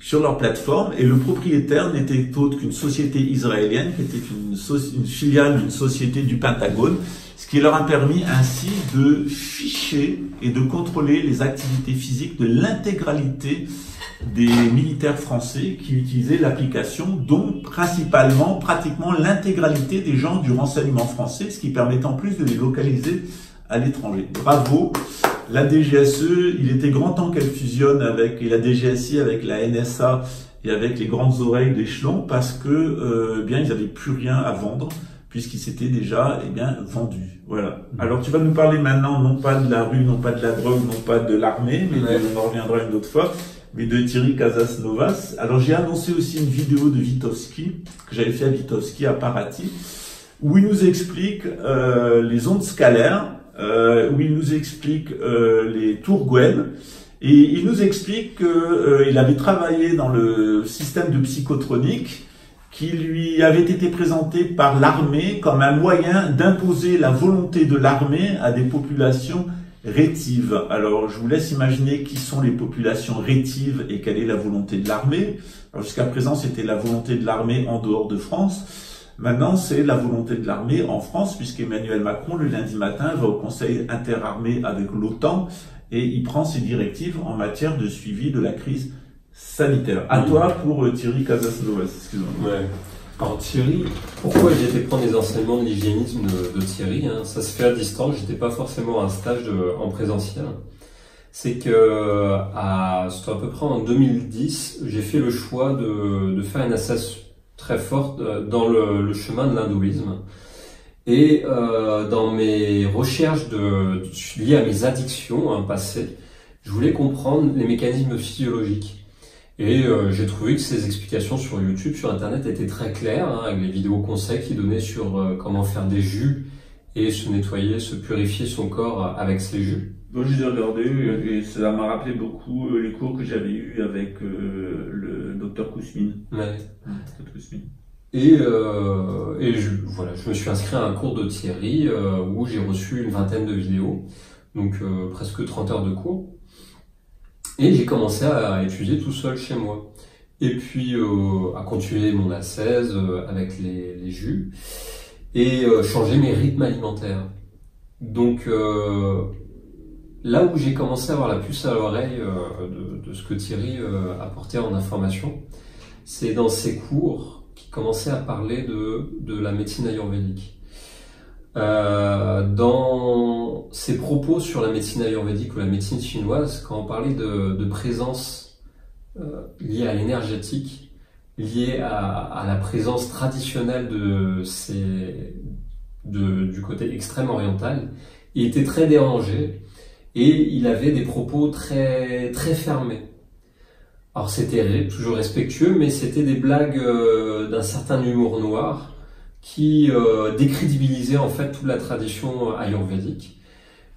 sur leur plateforme, et le propriétaire n'était autre qu'une société israélienne qui était une filiale d'une société du Pentagone, ce qui leur a permis ainsi de ficher et de contrôler les activités physiques de l'intégralité des militaires français qui utilisaient l'application, dont principalement, pratiquement l'intégralité des gens du renseignement français, ce qui permettait en plus de les localiser à l'étranger. Bravo, la DGSE, il était grand temps qu'elle fusionne avec la DGSI, avec la NSA et avec les grandes oreilles d'échelon, parce que bien ils n'avaient plus rien à vendre, puisqu'ils s'étaient déjà bien vendus. Voilà. Alors tu vas nous parler maintenant, non pas de la rue, non pas de la drogue, non pas de l'armée, mais on en reviendra une autre fois, mais de Thierry Casasnovas. Alors j'ai annoncé aussi une vidéo de Witowski, que j'avais fait à Witowski à Paraty, où il nous explique les ondes scalaires, où il nous explique les tours Gwen, et il nous explique qu'il avait travaillé dans le système de psychotronique qui lui avait été présenté par l'armée comme un moyen d'imposer la volonté de l'armée à des populations rétives. Alors, je vous laisse imaginer qui sont les populations rétives et quelle est la volonté de l'armée. Alors, jusqu'à présent, c'était la volonté de l'armée en dehors de France. Maintenant, c'est la volonté de l'armée en France, puisqu'Emmanuel Macron, le lundi matin, va au Conseil interarmé avec l'OTAN et il prend ses directives en matière de suivi de la crise sanitaire. À toi pour Thierry Casasnovas, excuse-moi. Ouais. Alors Thierry, pourquoi j'ai été prendre les enseignements de l'hygiénisme de Thierry, hein, ça se fait à distance, j'étais pas forcément à un stage en présentiel. C'est que c'était à peu près en 2010, j'ai fait le choix de faire une ascension très forte dans le chemin de l'hindouisme. Et dans mes recherches liées à mes addictions passées, je voulais comprendre les mécanismes physiologiques. Et j'ai trouvé que ces explications sur YouTube, sur Internet, étaient très claires, hein, avec les vidéos conseils qui donnaient sur comment faire des jus et se nettoyer, se purifier son corps avec ces jus. Moi, je l'ai regardé et ça m'a rappelé beaucoup les cours que j'avais eus avec le docteur Kousmine. Ouais. Dr. Kousmine. Et voilà, je me suis inscrit à un cours de Thierry où j'ai reçu une 20aine de vidéos, donc presque 30 heures de cours. Et j'ai commencé à étudier tout seul chez moi. Et puis à continuer mon ascèse avec les jus et changer mes rythmes alimentaires. Donc là où j'ai commencé à avoir la puce à l'oreille de ce que Thierry apportait en information, c'est dans ses cours qui commençait à parler de la médecine ayurvédique. Dans ses propos sur la médecine ayurvédique ou la médecine chinoise, quand on parlait de présence liée à l'énergétique, liée à la présence traditionnelle du côté extrême oriental, il était très dérangé et il avait des propos très, très fermés. Alors c'était toujours respectueux, mais c'était des blagues d'un certain humour noir qui décrédibilisait en fait toute la tradition ayurvédique.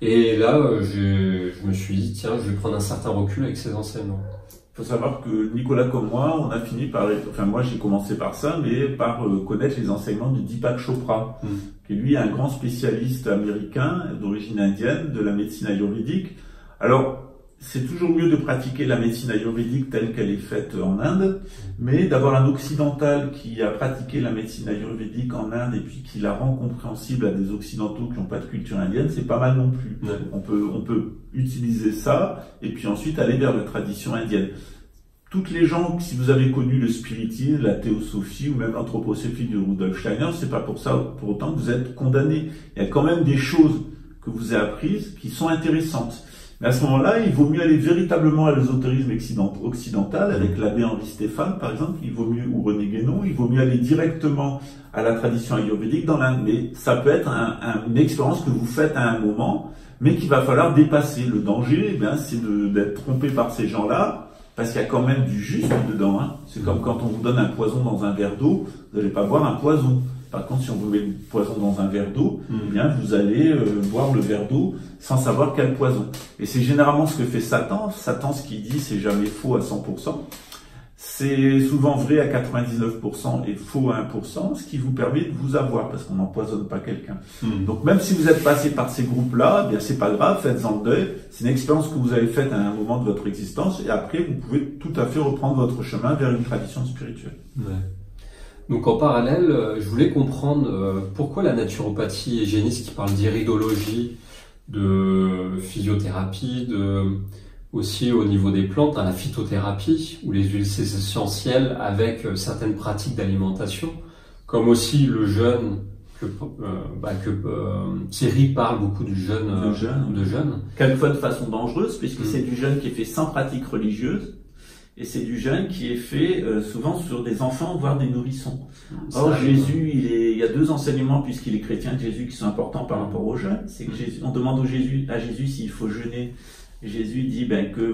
Et là, je me suis dit, tiens, je vais prendre un certain recul avec ces enseignements. Il faut savoir que Nicolas comme moi, on a fini par, enfin moi j'ai commencé par ça, mais par connaître les enseignements de Deepak Chopra, qui lui est un grand spécialiste américain d'origine indienne de la médecine ayurvédique. Alors, c'est toujours mieux de pratiquer la médecine ayurvédique telle qu'elle est faite en Inde, mais d'avoir un occidental qui a pratiqué la médecine ayurvédique en Inde et puis qui la rend compréhensible à des occidentaux qui n'ont pas de culture indienne, c'est pas mal non plus. Ouais. On peut utiliser ça et puis ensuite aller vers la tradition indienne. Toutes les gens, si vous avez connu le spiritisme, la théosophie ou même l'anthroposophie de Rudolf Steiner, c'est pas pour autant que vous êtes condamné. Il y a quand même des choses que vous avez apprises qui sont intéressantes. Mais à ce moment-là, il vaut mieux aller véritablement à l'ésotérisme occidental, avec l'abbé Henri Stéphane, par exemple, il vaut mieux, ou René Guénon, il vaut mieux aller directement à la tradition ayurvédique mais ça peut être une expérience que vous faites à un moment, mais qu'il va falloir dépasser. Le danger, eh bien, c'est d'être trompé par ces gens-là, parce qu'il y a quand même du juste dedans, hein. C'est comme quand on vous donne un poison dans un verre d'eau, vous n'allez pas boire un poison. Par contre, si on vous met le poison dans un verre d'eau, eh bien, vous allez boire le verre d'eau sans savoir quel poison. Et c'est généralement ce que fait Satan. Satan, ce qu'il dit, c'est jamais faux à 100%. C'est souvent vrai à 99% et faux à 1%, ce qui vous permet de vous avoir, parce qu'on n'empoisonne pas quelqu'un. Donc, même si vous êtes passé par ces groupes-là, eh bien, c'est pas grave, faites-en le deuil. C'est une expérience que vous avez faite à un moment de votre existence, et après, vous pouvez tout à fait reprendre votre chemin vers une tradition spirituelle. Ouais. Donc en parallèle, je voulais comprendre pourquoi la naturopathie hygiéniste qui parle d'iridologie, de physiothérapie, aussi au niveau des plantes, la phytothérapie, ou les huiles essentielles avec certaines pratiques d'alimentation, comme aussi le jeûne, que Thierry parle beaucoup du jeûne. De jeûne. Quelquefois de façon dangereuse, puisque c'est du jeûne qui est fait sans pratique religieuse. Et c'est du jeûne qui est fait souvent sur des enfants, voire des nourrissons. Or, Jésus, il y a deux enseignements, puisqu'il est chrétien de Jésus, qui sont importants par rapport au jeûne. C'est que on demande à Jésus s'il faut jeûner. Jésus dit que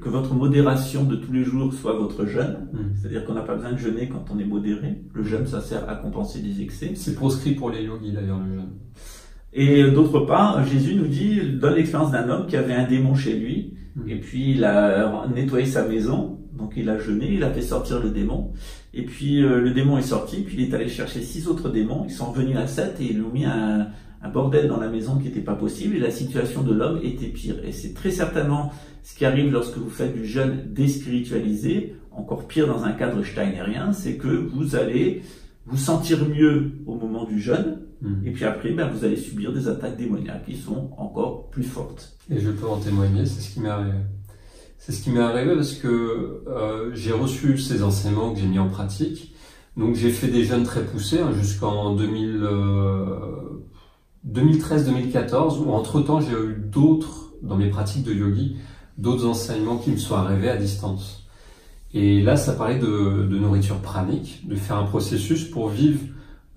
votre modération de tous les jours soit votre jeûne. C'est-à-dire qu'on n'a pas besoin de jeûner quand on est modéré. Le jeûne, ça sert à compenser des excès. C'est proscrit pour les yogis, d'ailleurs, le jeûne. Et d'autre part, Jésus nous donne l'expérience d'un homme qui avait un démon chez lui. Et puis il a nettoyé sa maison, donc il a jeûné, il a fait sortir le démon. Et puis le démon est sorti, puis il est allé chercher 6 autres démons, ils sont revenus à 7 et ils lui ont mis un bordel dans la maison qui n'était pas possible, et la situation de l'homme était pire. Et c'est très certainement ce qui arrive lorsque vous faites du jeûne déspiritualisé, encore pire dans un cadre steinérien, c'est que vous allez vous sentir mieux au moment du jeûne, et puis après, vous allez subir des attaques démoniaques qui sont encore plus fortes. Et je peux en témoigner, c'est ce qui m'est arrivé. C'est ce qui m'est arrivé parce que j'ai reçu ces enseignements que j'ai mis en pratique. Donc j'ai fait des jeûnes très poussés jusqu'en 2013-2014, où entre-temps j'ai eu d'autres, dans mes pratiques de yogi, d'autres enseignements qui me sont arrivés à distance. Et là, ça parlait de nourriture pranique, de faire un processus pour vivre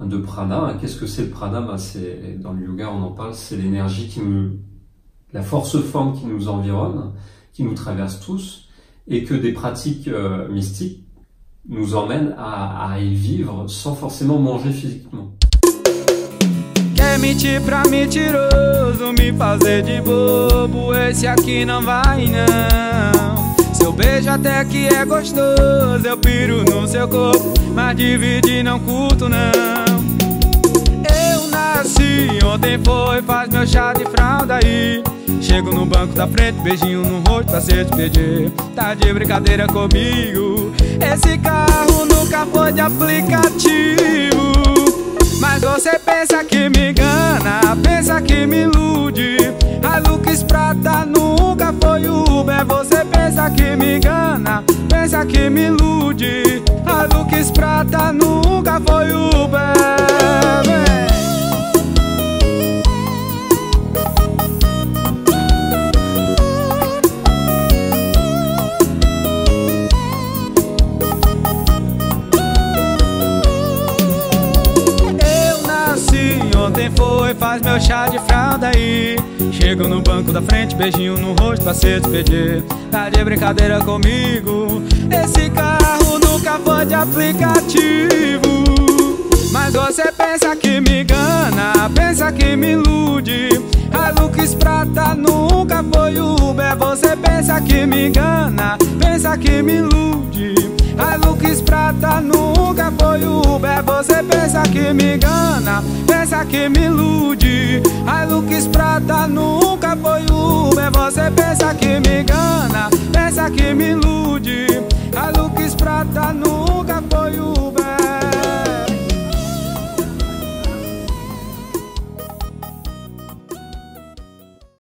de prana. Qu'est-ce que c'est le prana? Dans le yoga, on en parle, c'est l'énergie la force forme qui nous environne, qui nous traverse tous, et que des pratiques mystiques nous emmènent à y vivre sans forcément manger physiquement. Quer mentir pra mentiroso, me fazer de bobo, esse aqui não vai não. Seu beijo até que é gostoso, eu piro no seu corpo, mas dividir não curto não. Eu nasci, ontem faz meu chá de fralda aí. Chego no banco da frente, beijinho no rosto pra se despedir. Tá de brincadeira comigo, esse carro nunca foi de aplicativo. Mas você pensa que me engana, pensa que me ilude. A Lux Prata nunca foi Uber. Você pensa que me engana, pensa que me ilude. A Lux Prata nunca foi Uber. Faz meu chá de fralda aí. Chego no banco da frente, beijinho no rosto pra se despedir. Tá de brincadeira comigo, esse carro nunca foi de aplicativo. Mas você pensa que me engana, pensa que me ilude. A Lux Prata nunca foi Uber. Você pensa que me engana, pensa que me ilude. A Lux Prata nunca foi Uber. Você pensa que me engana, pensa que me ilude. A Lux Prata nunca foi Uber. Você pensa que me engana, pensa que me ilude.